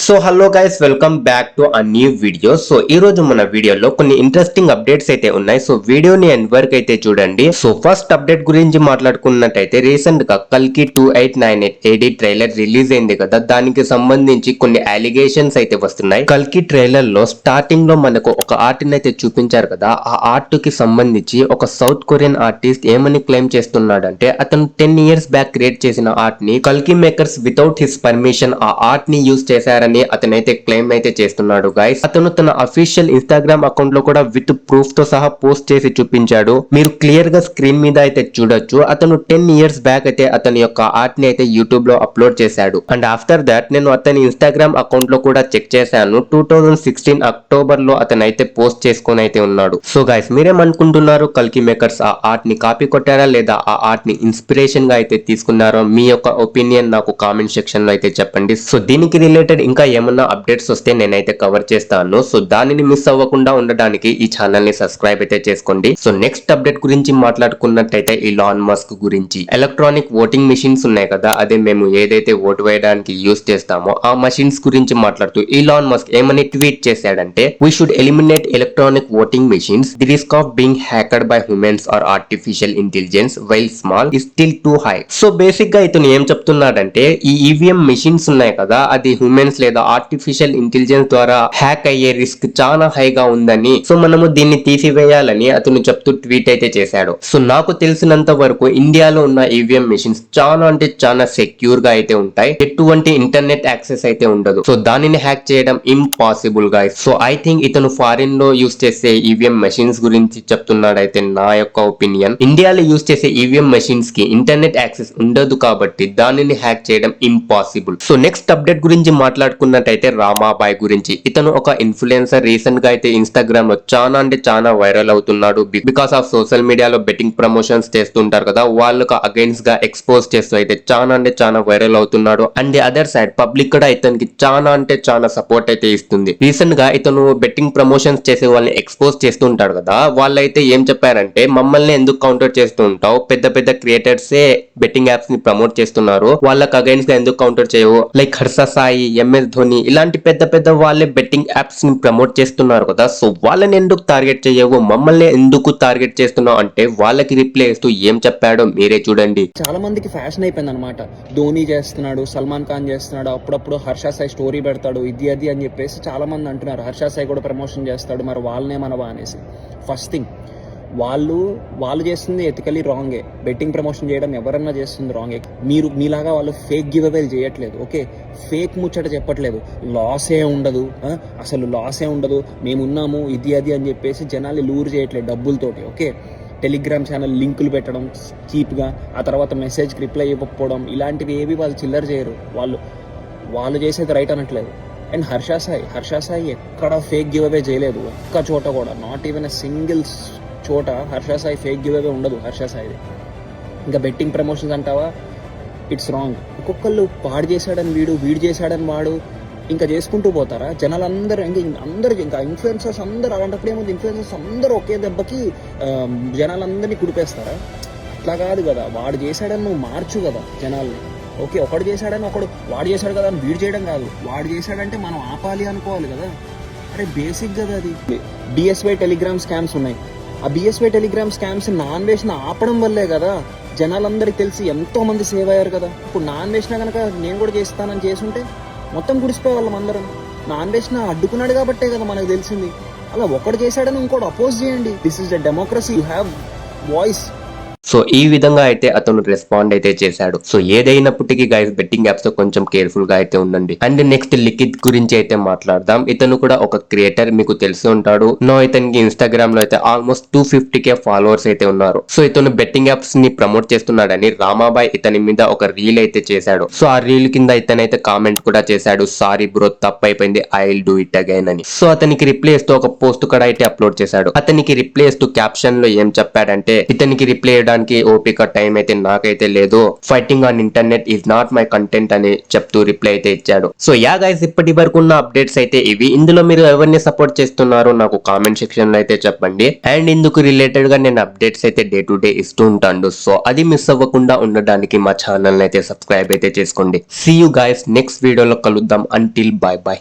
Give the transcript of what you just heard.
So hello guys, welcome back to a new video. So ఈ రోజు మన వీడియోలో కొన్ని ఇంట్రెస్టింగ్ అప్డేట్స్ అయితే ఉన్నాయి. సో వీడియోని ఎండ్ వరకు అయితే చూడండి. సో ఫస్ట్ అప్డేట్ గురించి మాట్లాడుకున్నట్టయితే రీసెంట్ గా కల్కి 2898 AD ట్రైలర్ రిలీజ్ అయింది కదా, దానికి సంబంధించి కొన్ని అలిగేషన్స్ అయితే వస్తున్నాయి. కల్కి ట్రైలర్ లో స్టార్టింగ్ లో మనకు ఒక ఆర్ట్ ని అయితే చూపించారు కదా, ఆ ఆర్ట్ కి సంబంధించి ఒక సౌత్ కొరియన్ ఆర్టిస్ట్ ఏమని క్లెయిమ్ చేస్తున్నాడంటే అతను 10 years బ్యాక్ క్రియేట్ చేసిన ఆర్ట్ ని కల్కి మేకర్స్ వితౌట్ హిస్ పర్మిషన్ ఆ ఆర్ట్ ని యూజ్ చేశారని అతనైతే క్లెయిమ్ అయితే చేస్తున్నాడు గైస్. అతను తన అఫీషియల్ ఇన్స్టాగ్రామ్ అకౌంట్ లో కూడా విత్ ప్రూఫ్ తో సహా పోస్ట్ చేసి చూపించాడు. మీరు క్లియర్ గా స్క్రీన్ మీద అయితే చూడొచ్చు. అతను 10 years బ్యాక్ అయితే అతని యొక్క ఆర్ట్ ని అయితే యూట్యూబ్ లో అప్లోడ్ చేశాడు. అండ్ ఆఫ్టర్ దాట్ నేను అతని ఇన్స్టాగ్రామ్ అకౌంట్ లో కూడా చెక్ చేశాను. 2016 అక్టోబర్ లో అతను అయితే పోస్ట్ చేసుకొని అయితే ఉన్నాడు. సో గైస్, మీరేమనుకుంటున్నారు? కల్కి మేకర్స్ ఆ ఆర్ట్ ని కాపీ కొట్టారా లేదా ఆ ఆర్ట్ ని ఇన్స్పిరేషన్ గా అయితే తీసుకున్నారో మీ యొక్క ఒపీనియన్ నాకు కామెంట్ సెక్షన్ లో అయితే చెప్పండి. సో దీనికి రిలేటెడ్ ఇంకా ఏమన్నా అప్డేట్స్ వస్తే నేనైతే కవర్ చేస్తాను. సో దానిని మిస్ అవ్వకుండా ఉండడానికి ఈ ఛానల్ ని సబ్స్క్రైబ్ అయితే చేసుకోండి. సో నెక్స్ట్ అప్డేట్ గురించి మాట్లాడుకున్నట్టయితే ఇలాన్ మస్క్ గురించి. ఎలక్ట్రానిక్ ఓటింగ్ మిషన్స్ ఉన్నాయి కదా, అదే మేము ఏదైతే ఓటు వేయడానికి యూస్ చేస్తామో ఆ మషిన్స్ గురించి మాట్లాడుతూ ఇలాన్ మస్క్ ఏమని ట్వీట్ చేశాడంటే, we should eliminate electronic voting machines. The risk of being hacked by humans or artificial intelligence while small is still too high. So basic గా ఇతను ఏం చెప్తున్నాడంటే, ఈ ఈవీఎం మిషన్స్ ఉన్నాయి కదా, అది హ్యూమన్స్ లేదా ఆర్టిఫిషియల్ ఇంటెలిజెన్స్ ద్వారా హ్యాక్ అయ్యే రిస్క్ చాలా హైగా ఉందని, సో మనము దీన్ని తీసివేయాలని అతను చెప్తూ ట్వీట్ అయితే చేశాడు. సో నాకు తెలిసినంత వరకు ఇండియాలో ఉన్న ఈవీఎం మిషన్స్ చాలా అంటే చాలా సెక్యూర్ గా అయితే ఉంటాయి. ఎటువంటి ఇంటర్నెట్ యాక్సెస్ అయితే ఉండదు. సో దానిని హ్యాక్ చేయడం ఇంపాసిబుల్ గా. సో ఐ థింక్ ఇతను ఫారిన్ లో యూస్ చేసే ఈవీఎం మెషిన్స్ గురించి చెప్తున్నాడైతే నా యొక్క ఒపీనియన్. ఇండియాలో యూస్ చేసే ఈవీఎం మెషిన్స్ కి ఇంటర్నెట్ యాక్సెస్ ఉండదు కాబట్టి దానిని హ్యాక్ చేయడం ఇంపాసిబుల్. సో నెక్స్ట్ అప్డేట్ గురించి మాట్లాడుకున్నట్టయితే రామాబాయ్ గురించి. ఇతను ఒక ఇన్ఫ్లుయెన్సర్. రీసెంట్ గా అయితే ఇన్స్టాగ్రామ్ లో చాలా అంటే చాలా వైరల్ అవుతున్నాడు. బికాస్ ఆఫ్ సోషల్ మీడియాలో బెట్టింగ్ ప్రమోషన్స్ చేస్తుంటారు కదా, వాళ్ళకు అగైన్స్ గా ఎక్స్పోజ్ చేస్తూ అయితే చాలా అంటే చాలా వైరల్ అవుతున్నాడు. And the other side public కూడా ఇతనికి చాలా అంటే చాలా సపోర్ట్ అయితే ఇస్తుంది. రీసెంట్ గా ఇతను బెట్టింగ్ ప్రమోషన్స్ చేసే వాళ్ళని ఎక్స్పోజ్ చేస్తూ ఉంటాడు కదా, వాళ్ళైతే ఏం చెప్పారంటే, మమ్మల్ని ఎందుకు కౌంటర్ చేస్తూ ఉంటావు, పెద్ద పెద్ద క్రియేటర్సే బెట్టింగ్ యాప్స్ ని ప్రమోట్ చేస్తున్నారు, వాళ్ళకి అగైన్స్ గా ఎందుకు కౌంటర్ చేయవు, లైక్ హర్ష సాయి, ఎంఎస్ ధోని ఇలాంటి పెద్ద పెద్ద వాళ్ళే బెట్టింగ్ యాప్స్ ని ప్రమోట్ చేస్తున్నారు కదా, సో వాళ్ళని ఎందుకు టార్గెట్ చేయవు, మమ్మల్ని ఎందుకు టార్గెట్ చేస్తున్నావు అంటే వాళ్ళకి రిప్లై ఇస్తూ ఏం చెప్పాడో మీరే చూడండి. చాలా మందికి ఫ్యాషన్ అయిపోయింది అనమాట. ధోని చేస్తున్నాడు, సల్మాన్ ఖాన్ చేస్తున్నాడు, అప్పుడప్పుడు హర్ష సాయి స్టోరీ పెడతాడు, ఇది అది అని చెప్పేసి చాలా మంది అంటున్నారు. హర్ష సాయి కూడా ప్రమోషన్ చేస్తాడు, మరి వాళ్ళనే మనవా అనేసి. ఫస్ట్ థింగ్, వాళ్ళు చేస్తుంది ఎథికలీ రాంగే. బెట్టింగ్ ప్రమోషన్ చేయడం ఎవరన్నా చేస్తుంది రాంగే. మీలాగా వాళ్ళు ఫేక్ గివ్ అవేలు చేయట్లేదు, ఓకే? ఫేక్ ముచ్చట చెప్పట్లేదు. లాసే ఉండదు, అసలు లాసే ఉండదు, మేమున్నాము, ఇది అది అని చెప్పేసి జనాలు లూర్ చేయట్లేదు డబ్బులతోటి, ఓకే? టెలిగ్రామ్ ఛానల్ లింకులు పెట్టడం చీప్గా, ఆ తర్వాత మెసేజ్కి రిప్లై ఇవ్వకపోవడం, ఇలాంటివి ఏవి వాళ్ళు చిల్లర చేయరు. వాళ్ళు చేసేది రైట్ అనట్లేదు. అండ్ హర్ష సాయి ఎక్కడ ఫేక్ గివ్ అవే చేయలేదు, ఒక్క చోట కూడా, నాట్ ఈవెన్ ఎ సింగిల్ చోట Harsha Sai fake give away ఉండదు హర్ష సాయిది. ఇంకా బెట్టింగ్ ప్రమోషన్స్ అంటావా, ఇట్స్ రాంగ్. ఒక్కొక్కళ్ళు వాడు చేశాడని వీడు చేశాడని వాడు ఇంకా చేసుకుంటూ పోతారా? జనాలందరూ ఇంకా ఇన్ఫ్లుయెన్సర్స్ అందరూ అలాంటప్పుడు ఏముంది, ఇన్ఫ్లుయెన్సర్స్ అందరూ ఒకే దెబ్బకి జనాలందరినీ కుడిపేస్తారా? అట్లా కాదు కదా. వాడు చేశాడని నువ్వు మార్చు కదా జనాల్ని, ఓకే? వాడు చేశాడు కదా అని వీడు చేయడం కాదు. వాడు చేశాడంటే మనం ఆపాలి అనుకోవాలి కదా. అరే బేసిక్ కదా అది. బిఎస్వై టెలిగ్రామ్ స్కామ్స్ ఉన్నాయి. ఆ బిఎస్వై టెలిగ్రామ్ స్కామ్స్ నాన్ వేసిన ఆపడం వల్లే కదా జనాలందరికీ తెలిసి ఎంతో మంది సేవ్ అయ్యారు కదా. ఇప్పుడు నాన్ వేసినా కనుక నేను కూడా చేస్తానని చేసుంటే మొత్తం గుడిసిపోయే వాళ్ళం అందరం. నాన్ వేసిన అడ్డుకున్నాడు కాబట్టే కదా మనకు తెలిసింది. అలా ఒకడు చేశాడని ఇంకోటి అపోజ్ చేయండి. This is the democracy, you have voice. So ఈ విధంగా అయితే అతను రెస్పాండ్ అయితే చేశాడు. సో ఏదైనప్పటికీ గైస్, బెట్టింగ్ యాప్స్ తో కొంచెం కేర్ఫుల్ గా అయితే ఉండండి. అండ్ నెక్స్ట్ లిఖిత్ గురించి అయితే మాట్లాడదాం. ఇతను కూడా ఒక క్రియేటర్, మీకు తెలిసి ఉంటాడు. ఇతనికి ఇన్స్టాగ్రామ్ లో అయితే ఆల్మోస్ట్ 250K ఫాలోవర్స్ అయితే ఉన్నారు. సో ఇతను బెట్టింగ్ యాప్స్ ని ప్రమోట్ చేస్తున్నాడని రామాబాయ్ ఇతని మీద ఒక రీల్ అయితే చేశాడు. సో ఆ రీల్ కింద ఇతనైతే కామెంట్ కూడా చేశాడు, సారీ బ్రో, తప్పు అయిపోయింది, I will do it again అని. సో అతనికి రిప్లై ఇస్తూ ఒక పోస్ట్ కూడా అయితే అప్లోడ్ చేశాడు. అతనికి రిప్లై ఇస్తూ క్యాప్షన్ లో ఏం చెప్పాడంటే, ఇతనికి రిప్లై చూడడానికి ఓపిక టైం అయితే నాకైతే లేదు. Fighting on internet is not my content అని చెప్తూ రిప్లై అయితే ఇచ్చాడు. సో యా గైస్, ఇప్పటి వరకు ఉన్న అప్డేట్స్ అయితే ఇవి. ఇందులో మీరు ఎవరిని సపోర్ట్ చేస్తున్నారో నాకు కామెంట్ సెక్షన్ లో అయితే చెప్పండి. అండ్ ఇందుకు రిలేటెడ్ గా నేను అప్డేట్స్ అయితే డే టు డే ఇస్తూ ఉంటాను. సో అది మిస్ అవ్వకుండా ఉండడానికి మా ఛానల్ అయితే సబ్స్క్రైబ్ అయితే చేసుకోండి. సీ యూ గైస్, నెక్స్ట్ వీడియోలో కలుద్దాం. Until by by.